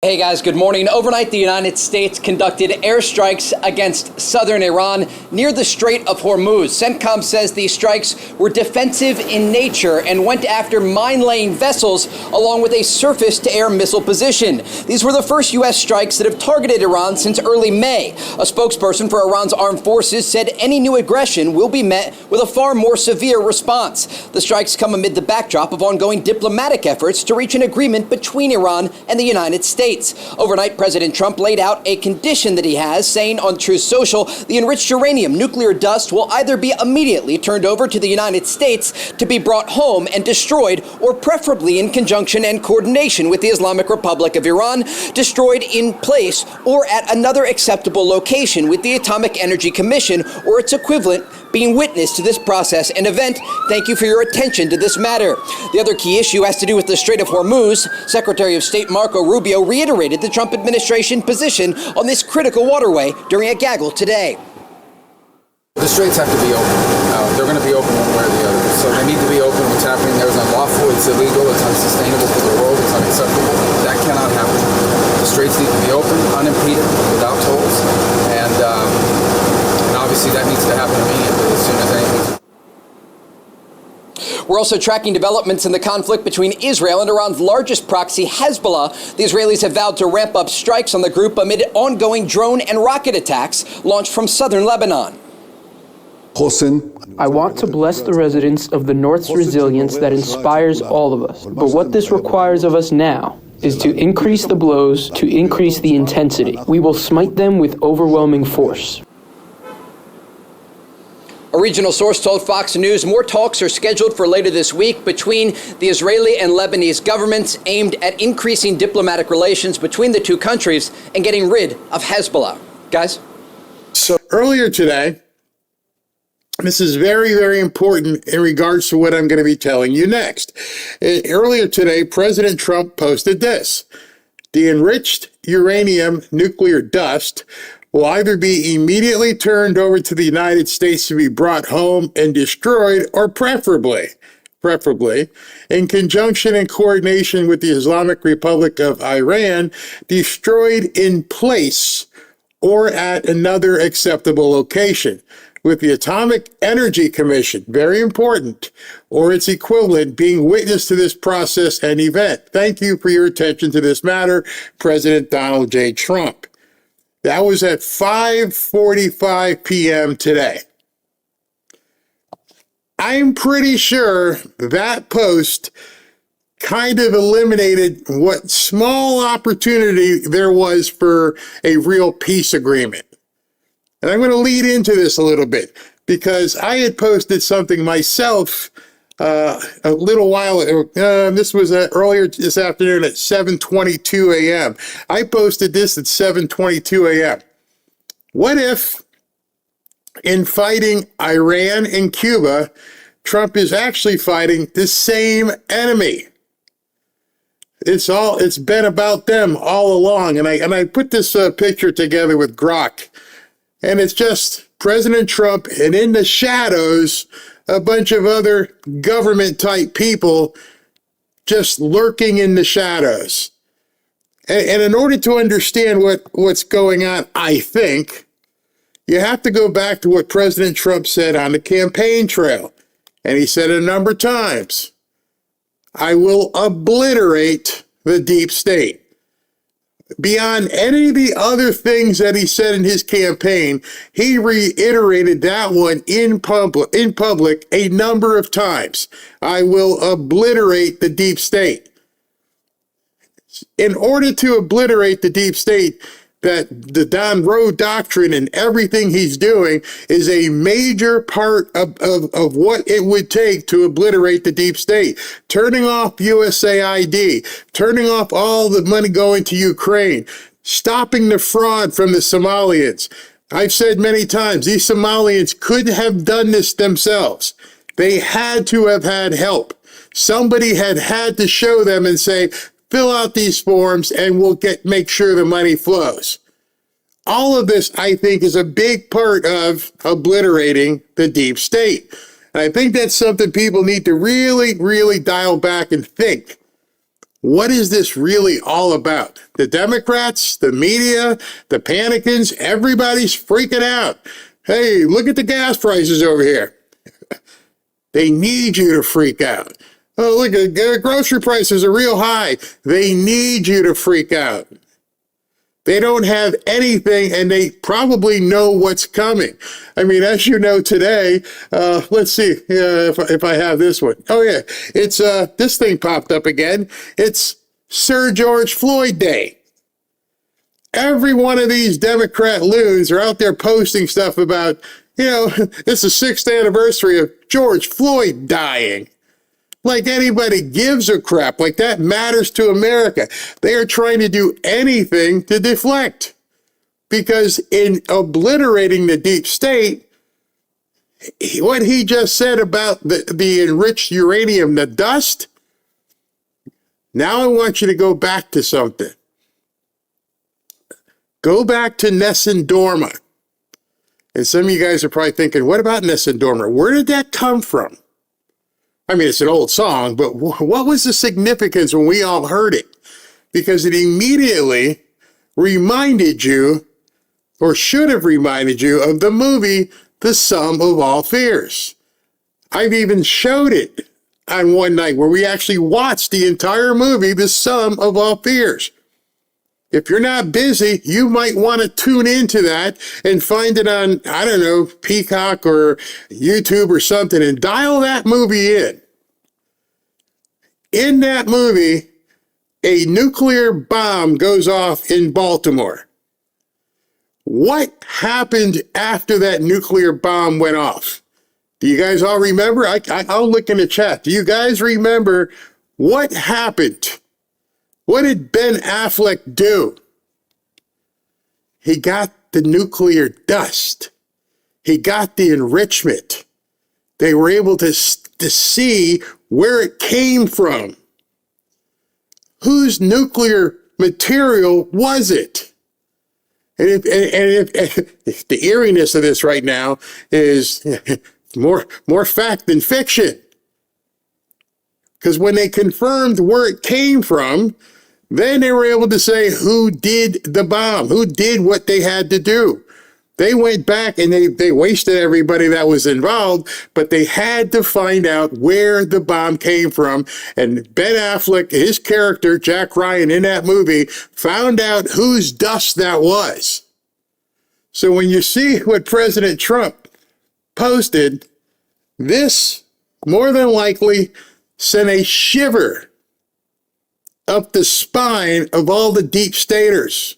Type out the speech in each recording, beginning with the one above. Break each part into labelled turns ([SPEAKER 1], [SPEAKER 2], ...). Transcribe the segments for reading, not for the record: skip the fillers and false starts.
[SPEAKER 1] Hey guys, good morning. Overnight, the United States conducted airstrikes against southern Iran near the Strait of Hormuz. CENTCOM says these strikes were defensive in nature and went after mine-laying vessels along with a surface-to-air missile position. These were the first U.S. strikes that have targeted Iran since early May. A spokesperson for Iran's armed forces said any new aggression will be met with a far more severe response. The strikes come amid the backdrop of ongoing diplomatic efforts to reach an agreement between Iran and the United States. Overnight, President Trump laid out a condition that he has, saying on Truth Social, the enriched uranium nuclear dust will either be immediately turned over to the United States to be brought home and destroyed, or preferably in conjunction and coordination with the Islamic Republic of Iran, destroyed in place or at another acceptable location with the Atomic Energy Commission or its equivalent being witness to this process and event. Thank you for your attention to this matter. The other key issue has to do with the Strait of Hormuz. Secretary of State Marco Rubio reiterated the Trump administration position on this critical waterway during a gaggle today.
[SPEAKER 2] The straits have to be open. They're going to be open one way or the other. So they need to be open. What's happening there is unlawful, it's illegal, it's unsustainable for the world, it's unacceptable. That cannot happen. The straits need to be open, unimpeded, without tolls. And obviously that needs to happen immediately as soon as anything.
[SPEAKER 1] We're also tracking developments in the conflict between Israel and Iran's largest proxy, Hezbollah. The Israelis have vowed to ramp up strikes on the group amid ongoing drone and rocket attacks launched from southern Lebanon.
[SPEAKER 3] I want to bless the residents of the North's resilience that inspires all of us. But what this requires of us now is to increase the blows, to increase the intensity. We will smite them with overwhelming force.
[SPEAKER 1] A regional source told Fox News more talks are scheduled for later this week between the Israeli and Lebanese governments aimed at increasing diplomatic relations between the two countries and getting rid of Hezbollah. Guys?
[SPEAKER 4] So earlier today, this is very, very important in regards to what I'm going to be telling you next. Earlier today, President Trump posted this: the enriched uranium nuclear dust will either be immediately turned over to the United States to be brought home and destroyed, or preferably, in conjunction and coordination with the Islamic Republic of Iran, destroyed in place or at another acceptable location, with the Atomic Energy Commission, very important, or its equivalent, being witness to this process and event. Thank you for your attention to this matter, President Donald J. Trump. That was at 5:45 p.m. today. I'm pretty sure that post kind of eliminated what small opportunity there was for a real peace agreement. And I'm going to lead into this a little bit because I had posted something myself a little while ago. This was earlier this afternoon at 7:22 a.m. I posted this at 7:22 a.m. What if, in fighting Iran and Cuba, Trump is actually fighting the same enemy? It's been about them all along. And I put this picture together with Grok. And it's just President Trump, and in the shadows, a bunch of other government-type people just lurking in the shadows. And in order to understand what's going on, I think, you have to go back to what President Trump said on the campaign trail. And he said it a number of times: I will obliterate the deep state. Beyond any of the other things that he said in his campaign, he reiterated that one in public a number of times. I will obliterate the deep state. In order to obliterate the deep state, that the Don Rowe doctrine and everything he's doing is a major part of what it would take to obliterate the deep state. Turning off USAID, turning off all the money going to Ukraine, stopping the fraud from the Somalians. I've said many times, these Somalians couldn't have done this themselves. They had to have had help. Somebody had to show them and say, fill out these forms and we'll make sure the money flows. All of this, I think, is a big part of obliterating the deep state. And I think that's something people need to really, really dial back and think. What is this really all about? The Democrats, the media, the panicans, everybody's freaking out. Hey, look at the gas prices over here. They need you to freak out. Oh, look, grocery prices are real high. They need you to freak out. They don't have anything, and they probably know what's coming. I mean, as you know today, let's see if I have this one. Oh, yeah, it's this thing popped up again. It's Sir George Floyd Day. Every one of these Democrat loons are out there posting stuff about, it's the 6th anniversary of George Floyd dying. Like anybody gives a crap, like that matters to America. They are trying to do anything to deflect. Because in obliterating the deep state, what he just said about the enriched uranium, the dust, now I want you to go back to something. Go back to Nessun Dorma. And some of you guys are probably thinking, what about Nessun Dorma? Where did that come from? I mean, it's an old song, but what was the significance when we all heard it? Because it immediately reminded you, or should have reminded you, of the movie, The Sum of All Fears. I've even showed it on one night where we actually watched the entire movie, The Sum of All Fears. If you're not busy, you might want to tune into that and find it on, I don't know, Peacock or YouTube or something, and dial that movie in. In that movie, a nuclear bomb goes off in Baltimore. What happened after that nuclear bomb went off? Do you guys all remember? I'll look in the chat. Do you guys remember what happened? What did Ben Affleck do? He got the nuclear dust. He got the enrichment. They were able to see where it came from. Whose nuclear material was it? And if the eeriness of this right now is more fact than fiction. Because when they confirmed where it came from, then they were able to say who did the bomb, who did what they had to do. They went back and they wasted everybody that was involved, but they had to find out where the bomb came from. And Ben Affleck, his character, Jack Ryan, in that movie, found out whose dust that was. So when you see what President Trump posted, this more than likely sent a shiver up the spine of all the deep staters.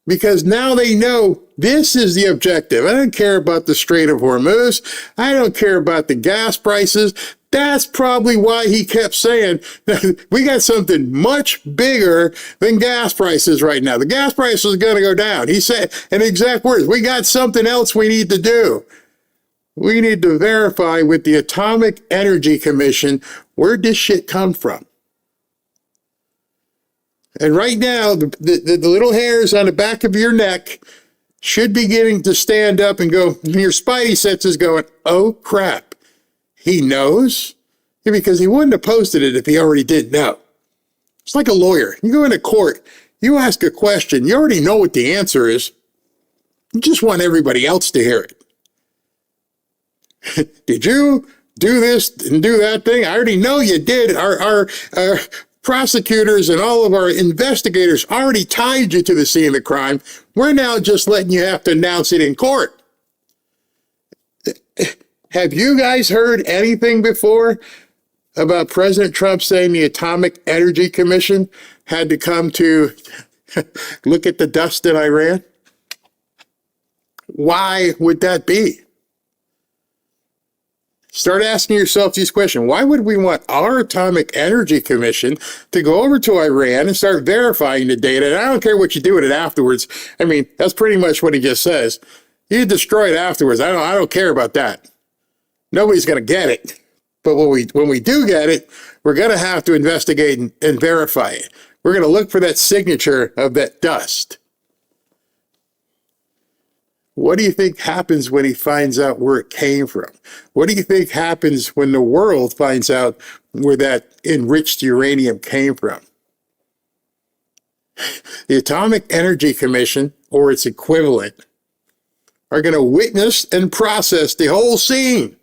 [SPEAKER 4] Because now they know this is the objective. I don't care about the Strait of Hormuz. I don't care about the gas prices. That's probably why he kept saying, we got something much bigger than gas prices right now. The gas prices are going to go down. He said, in exact words, we got something else we need to do. We need to verify with the Atomic Energy Commission, where'd this shit come from? And right now, the little hairs on the back of your neck should be getting to stand up and go, your spidey sense is going, oh crap, he knows? Yeah, because he wouldn't have posted it if he already didn't know. It's like a lawyer. You go into court, you ask a question, you already know what the answer is. You just want everybody else to hear it. Did you do this and do that thing? I already know you did. Our prosecutors and all of our investigators already tied you to the scene of the crime. We're now just letting you have to announce it in court. Have you guys heard anything before about President Trump saying the Atomic Energy Commission had to come to look at the dust in Iran? Why would that be? Start asking yourself these questions. Why would we want our Atomic Energy Commission to go over to Iran and start verifying the data? And I don't care what you do with it afterwards. I mean, that's pretty much what he just says. You destroy it afterwards. I don't care about that. Nobody's going to get it. But when we do get it, we're going to have to investigate and verify it. We're going to look for that signature of that dust. What do you think happens when he finds out where it came from? What do you think happens when the world finds out where that enriched uranium came from? The Atomic Energy Commission, or its equivalent, are going to witness and process the whole scene.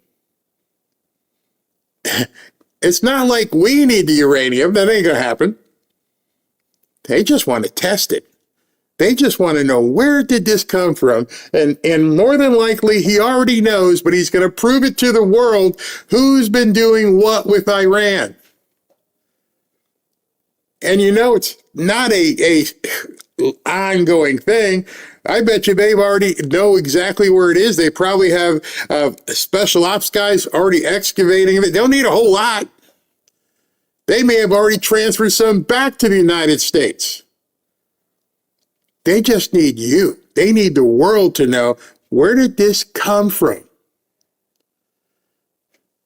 [SPEAKER 4] It's not like we need the uranium. That ain't going to happen. They just want to test it. They just want to know, where did this come from? And more than likely, he already knows, but he's going to prove it to the world who's been doing what with Iran. And you know, it's not a ongoing thing. I bet you they've already know exactly where it is. They probably have special ops guys already excavating it. They don't need a whole lot. They may have already transferred some back to the United States. They just need you. They need the world to know, where did this come from?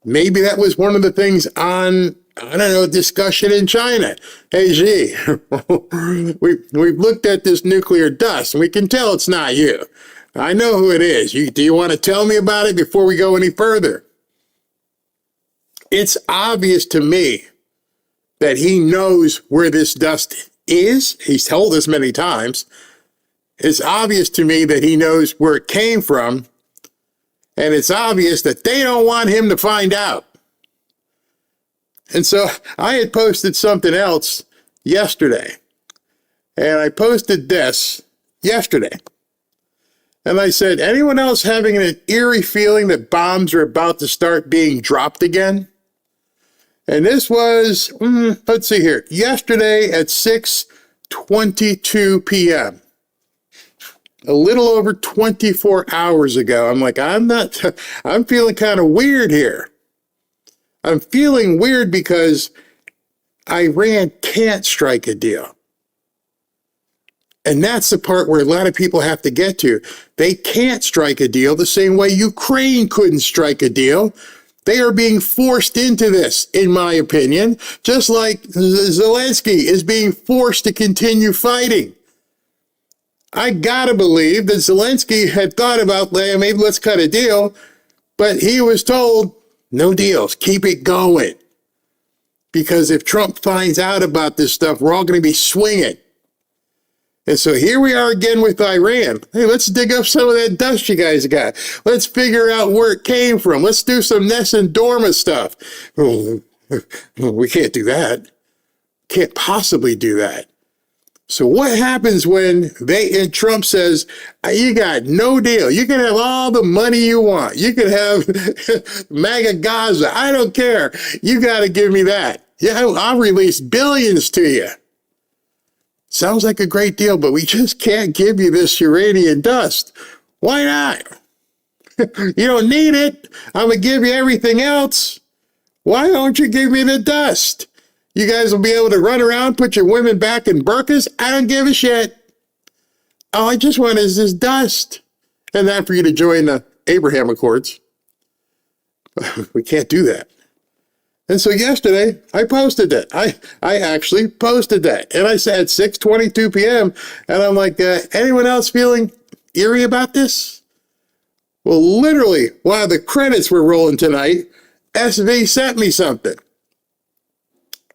[SPEAKER 4] Maybe that was one of the things on, I don't know, discussion in China. Hey, Xi, we've looked at this nuclear dust, and we can tell it's not you. I know who it is. Do you want to tell me about it before we go any further? It's obvious to me that he knows where this dust is. He's told us many times. It's obvious to me that he knows where it came from, and it's obvious that they don't want him to find out. And so I had posted something else yesterday, and I posted this yesterday. And I said, anyone else having an eerie feeling that bombs are about to start being dropped again? And this was, let's see here, yesterday at 6:22 p.m. A little over 24 hours ago. I'm like, I'm feeling kind of weird here. I'm feeling weird because Iran can't strike a deal. And that's the part where a lot of people have to get to. They can't strike a deal the same way Ukraine couldn't strike a deal. They are being forced into this, in my opinion, just like Zelensky is being forced to continue fighting. I gotta believe that Zelensky had thought about, maybe let's cut a deal, but he was told, no deals, keep it going. Because if Trump finds out about this stuff, we're all going to be swinging. And so here we are again with Iran. Hey, let's dig up some of that dust you guys got. Let's figure out where it came from. Let's do some Ness and Dorma stuff. We can't do that. Can't possibly do that. So what happens when and Trump says, you got no deal. You can have all the money you want. You can have MAGA Gaza. I don't care. You got to give me that. Yeah, I'll release billions to you. Sounds like a great deal, but we just can't give you this uranium dust. Why not? You don't need it. I'm going to give you everything else. Why don't you give me the dust? You guys will be able to run around, put your women back in burqas. I don't give a shit. All I just want is this dust. And that for you to join the Abraham Accords. We can't do that. And so yesterday, I posted that. I actually posted that. And I said 6:22 p.m. And I'm like, anyone else feeling eerie about this? Well, literally, while the credits were rolling tonight, SV sent me something.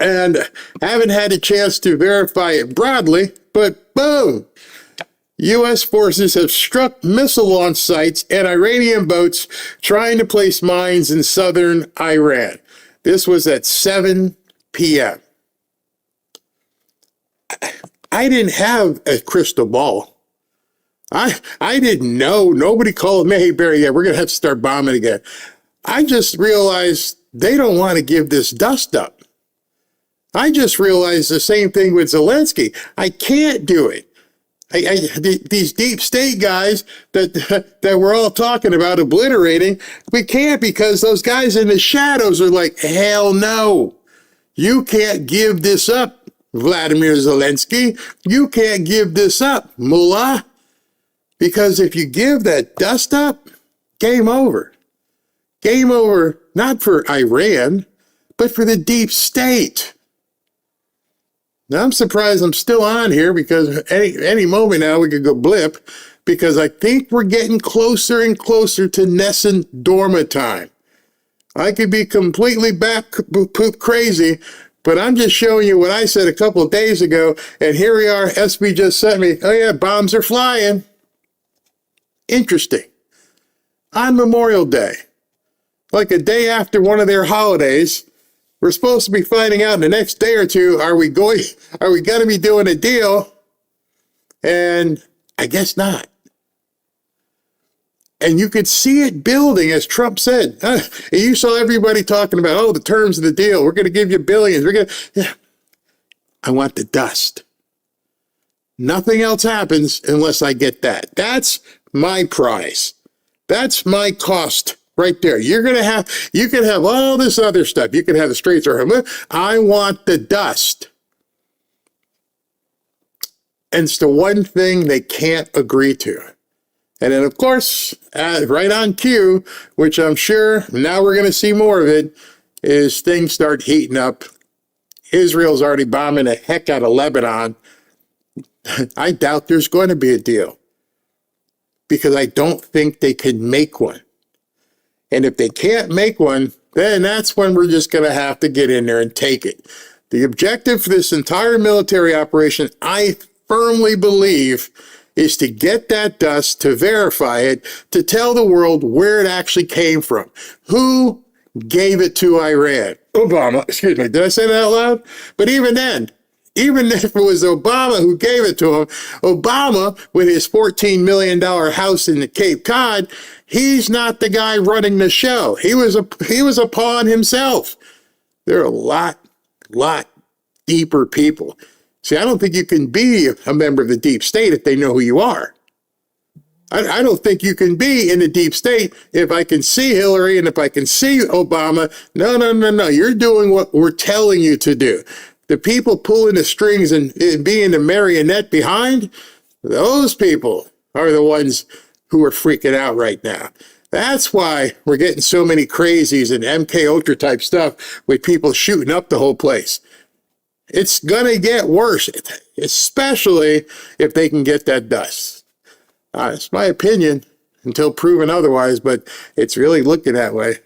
[SPEAKER 4] And I haven't had a chance to verify it broadly, but boom! U.S. forces have struck missile launch sites and Iranian boats trying to place mines in southern Iran. This was at 7 p.m. I didn't have a crystal ball. I didn't know. Nobody called me, hey, Barry, yeah, we're going to have to start bombing again. I just realized they don't want to give this dust up. I just realized the same thing with Zelensky. I can't do it. These deep state guys that we're all talking about obliterating, we can't, because those guys in the shadows are like, hell no. You can't give this up, Vladimir Zelensky. You can't give this up, Mullah. Because if you give that dust up, game over. Game over, not for Iran, but for the deep state. Now, I'm surprised I'm still on here, because any moment now we could go blip. because I think we're getting closer and closer to Nessun Dorma time. I could be completely poop crazy, but I'm just showing you what I said a couple of days ago, and here we are. SB just sent me, oh yeah, bombs are flying. Interesting. On Memorial Day, like a day after one of their holidays, we're supposed to be finding out in the next day or two, are we going to be doing a deal? And I guess not. And you could see it building, as Trump said. You saw everybody talking about, oh, the terms of the deal. We're going to give you billions. Yeah. I want the dust. Nothing else happens unless I get that. That's my prize. That's my cost right there. You can have all this other stuff. You can have the Straits or Hormuz. I want the dust. And it's the one thing they can't agree to. And then, of course, right on cue, which I'm sure now we're going to see more of it, is things start heating up. Israel's already bombing the heck out of Lebanon. I doubt there's going to be a deal because I don't think they can make one. And if they can't make one, then that's when we're just going to have to get in there and take it. The objective for this entire military operation, I firmly believe, is to get that dust, to verify it, to tell the world where it actually came from. Who gave it to Iran? Obama. Excuse me, did I say that out loud? But even then, even if it was Obama who gave it to him, Obama, with his $14 million house in the Cape Cod, he's not the guy running the show. He was a pawn himself. There are a lot deeper people. See, I don't think you can be a member of the deep state if they know who you are. I don't think you can be in the deep state if I can see Hillary and if I can see Obama. No. You're doing what we're telling you to do. The people pulling the strings and being the marionette behind, those people are the ones who are freaking out right now. That's why we're getting so many crazies and MK Ultra type stuff with people shooting up the whole place. It's going to get worse, especially if they can get that dust. It's my opinion until proven otherwise, but it's really looking that way.